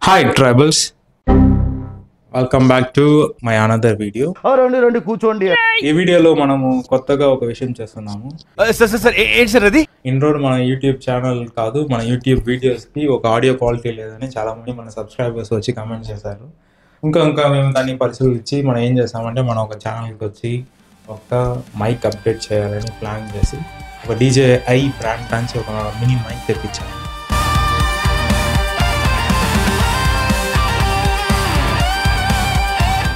Hi tribals, welcome back to my another video. రండి కూర్చోండి. ఈ వీడియోలో మనము కొత్తగా ఒక విషయం చేస్తున్నాము. ఏంటి సార్ అది? ఇన్ రోడ్ మన యూట్యూబ్ ఛానల్ కాదు, మన యూట్యూబ్ వీడియోస్ కి ఒక ఆడియో క్వాలిటీ లేదని చాలా మంది మన సబ్స్క్రైబర్స్ వచ్చి కామెంట్ చేశారు. ఇంకా మేము దాన్ని పరిశీలించి మనం ఏం చేస్తామంటే మనం ఒక ఛానల్కి వచ్చి ఒక మైక్ అప్డేట్ చేయాలని ప్లాన్ చేసి ఒక DJI బ్రాండ్ నుంచి ఒక మినీ మైక్ తెప్పించాము.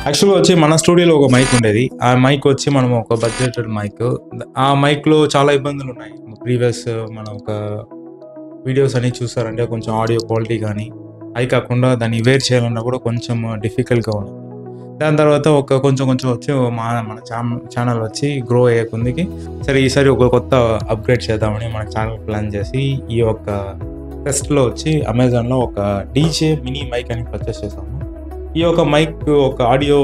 యాక్చువల్గా వచ్చి మన స్టూడియోలో ఒక మైక్ ఉండేది. ఆ మైక్ వచ్చి మనం ఒక బడ్జెటెడ్ మైక్. ఆ మైక్లో చాలా ఇబ్బందులు ఉన్నాయి. ప్రీవియస్ మన ఒక వీడియోస్ అన్ని చూసారంటే కొంచెం ఆడియో క్వాలిటీ కానీ అవి కాకుండా దాన్ని వేర్ చేయాలన్నా కూడా కొంచెం డిఫికల్ట్గా ఉంది. దాని తర్వాత కొంచెం వచ్చి మన ఛానల్ వచ్చి గ్రో అయ్యే కొందికి సరే ఈసారి ఒక కొత్త అప్గ్రేడ్ చేద్దామని మన ఛానల్ ప్లాన్ చేసి ఈ యొక్క టెస్ట్లో వచ్చి అమెజాన్లో ఒక DJ మినీ మైక్ అని పర్చేస్ చేసాము. ఈ యొక్క మైక్ ఒక ఆడియో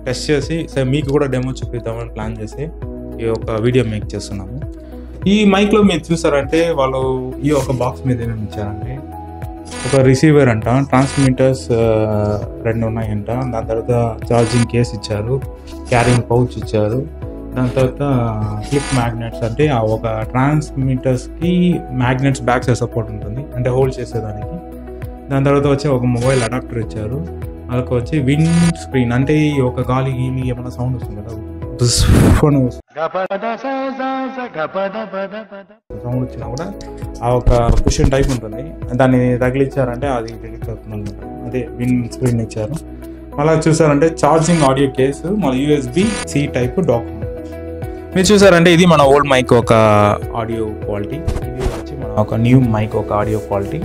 టెస్ట్ చేసి సరే మీకు కూడా డెమో చూపిద్దామని ప్లాన్ చేసి ఈ యొక్క వీడియో మేక్ చేస్తున్నాము. ఈ మైక్లో మీరు చూసారంటే వాళ్ళు ఈ యొక్క బాక్స్ మీద ఏమేమి ఇచ్చారంటే ఒక రిసీవర్ అంట, ట్రాన్స్మిటర్స్ 2 ఉన్నాయంట, దాని తర్వాత ఛార్జింగ్ కేస్ ఇచ్చారు, క్యారింగ్ పౌచ్ ఇచ్చారు, దాని తర్వాత క్లిప్ మ్యాగ్నెట్స్ అంటే ఆ ఒక ట్రాన్స్మిటర్స్కి మ్యాగ్నెట్స్ బ్యాక్ సైడ్ సపోర్ట్ ఉంటుంది అంటే హోల్డ్ చేసేదానికి. దాని తర్వాత వచ్చి ఒక మొబైల్ అడాప్టర్ ఇచ్చారు. అలాగే వచ్చి విండ్ స్క్రీన్ అంటే ఈ ఒక గాలి ఏమైనా సౌండ్ వస్తుంది కదా, సౌండ్ వచ్చినా కూడా ఆ ఒక కుషన్ టైప్ ఉంటుంది, దాన్ని తగిలిచ్చారంటే అది డిటెక్ట్ అవుతుంది అనమాట. అదే విండ్ స్క్రీన్ ఇచ్చారు. అలా చూసారంటే ఛార్జింగ్ ఆడియో కేసు, మన USB-C టైప్ డాక్యుమెంట్. మీరు చూసారంటే ఇది మన ఓల్డ్ మైక్ ఒక ఆడియో క్వాలిటీ, ఇది వచ్చి మన ఒక న్యూ మైక్ ఒక ఆడియో క్వాలిటీ.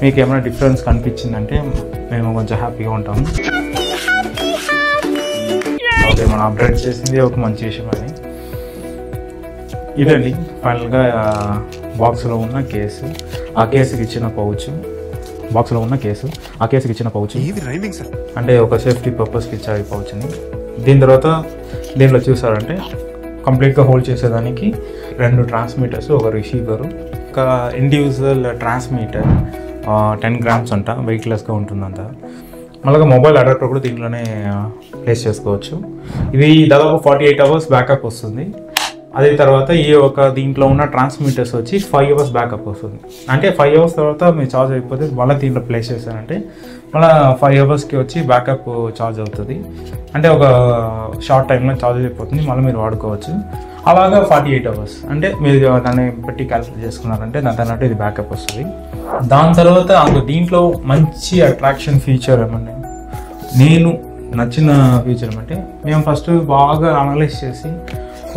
మీకు ఏమైనా డిఫరెన్స్ కనిపించిందంటే మేము కొంచెం హ్యాపీగా ఉంటాము. ఓకే, మనం అప్డేట్ చేసింది ఒక మంచి విషయం అని. ఇదండి ఫైనల్గా బాక్స్లో ఉన్న కేసు, ఆ కేసుకి ఇచ్చిన పౌచ్, బాక్స్లో ఉన్న కేసు, ఆ కేసుకి ఇచ్చిన పౌచ్ అంటే ఒక సేఫ్టీ పర్పస్కి ఇచ్చారు ఈ పౌచ్ని. దీని తర్వాత దీంట్లో చూసారంటే కంప్లీట్గా హోల్డ్ చేసేదానికి 2 ట్రాన్స్మిటర్స్, ఒక రిసీవరు, ఒక ఇండివిజువల్ ట్రాన్స్మిటర్ 10 grams అంట, వెయిట్లెస్గా ఉంటుందంట. అలాగే మొబైల్ అడాప్టర్ కూడా దీంట్లోనే ప్లేస్ చేసుకోవచ్చు. ఇది దాదాపు 48 hours బ్యాకప్ వస్తుంది. అదే తర్వాత ఈ ఒక దీంట్లో ఉన్న ట్రాన్స్మిటర్స్ వచ్చి 5 hours బ్యాకప్ వస్తుంది. అంటే 5 hours తర్వాత మీరు ఛార్జ్ అయిపోతే మళ్ళీ దీంట్లో ప్లేస్ చేశారంటే మళ్ళీ 5 hours వచ్చి బ్యాకప్ ఛార్జ్ అవుతుంది. అంటే ఒక షార్ట్ టైంలో ఛార్జ్ అయిపోతుంది, మళ్ళీ మీరు వాడుకోవచ్చు. అలాగా 48 hours అంటే మీరు దాన్ని పెట్టి క్యాల్కులేట్ చేసుకున్నారంటే దాని అన్నట్టు ఇది బ్యాకప్ వస్తుంది. దాని తర్వాత దీంట్లో మంచి అట్రాక్షన్ ఫీచర్ ఏమంటే నేను నచ్చిన ఫీచర్ ఏమంటే మేము ఫస్ట్ బాగా అనలైజ్ చేసి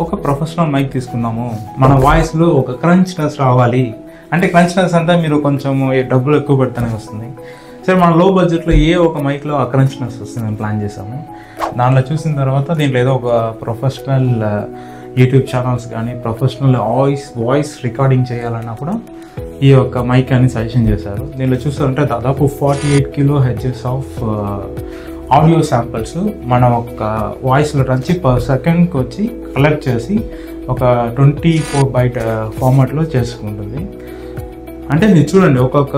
ఒక ప్రొఫెషనల్ మైక్ తీసుకున్నాము, మన వాయిస్లో ఒక క్రంచ్నెస్ రావాలి అంటే క్రంచ్నెస్ అంతా మీరు కొంచెం డబ్బులు ఎక్కువ పెడితేనే వస్తుంది. సరే మన లో బడ్జెట్లో ఏ ఒక మైక్లో ఆ క్రంచ్నెస్ వస్తుంది మేము ప్లాన్ చేసాము. దాంట్లో చూసిన తర్వాత దీంట్లో ఏదో ఒక ప్రొఫెషనల్ యూట్యూబ్ ఛానల్స్ కానీ ప్రొఫెషనల్ వాయిస్ రికార్డింగ్ చేయాలన్నా కూడా ఈ యొక్క మైక్ అని సజెషన్ చేశారు. దీనిలో చూస్తారంటే దాదాపు 48 kHz ఆఫ్ ఆడియో శాంపిల్స్ మన ఒక వాయిస్లో నుంచి పర్ సెకండ్కి వచ్చి కలెక్ట్ చేసి ఒక 24/byte ఫార్మాట్లో చేసుకుంటుంది. అంటే మీరు చూడండి ఒక్కొక్క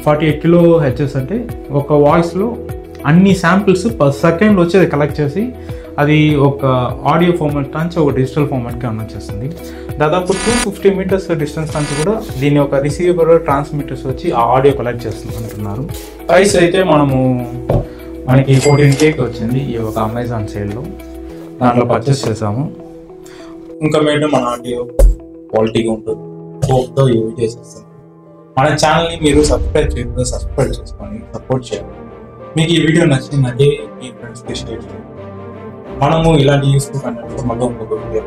48 kHz అంటే ఒక వాయిస్లో అన్ని శాంపిల్స్ పర్ సెకండ్ వచ్చి అది కలెక్ట్ చేసి అది ఒక ఆడియో ఫార్మాట్ నుంచి ఒక డిజిటల్ ఫార్మాట్కి వచ్చేస్తుంది. దాదాపు 250 meters డిస్టెన్స్ నుంచి కూడా దీని ఒక రిసీవర్ ట్రాన్స్మిటర్స్ వచ్చి ఆ ఆడియో కలెక్ట్ చేస్తుంది అంటున్నారు. ప్రైస్ అయితే మనకి 14K వచ్చింది ఈ ఒక అమెజాన్ సేల్లో, దాంట్లో పర్చేస్ చేసాము. ఇంకా మీద మన ఆడియో క్వాలిటీగా ఉంటుంది, హోప్తో ఈ వీడియోస్ చేస్తాం. మన ఛానల్ని మీరు సబ్స్క్రైబ్ చేసుకొని సపోర్ట్ చేయాలి. మీకు ఈ వీడియో నచ్చిందంటే మీ ఫ్రెండ్స్కి షేర్ చేయండి. మనము ఇలాంటి యూస్ఫుల్ కంటెంట్ మళ్ళీ ఇంకొక వీడియో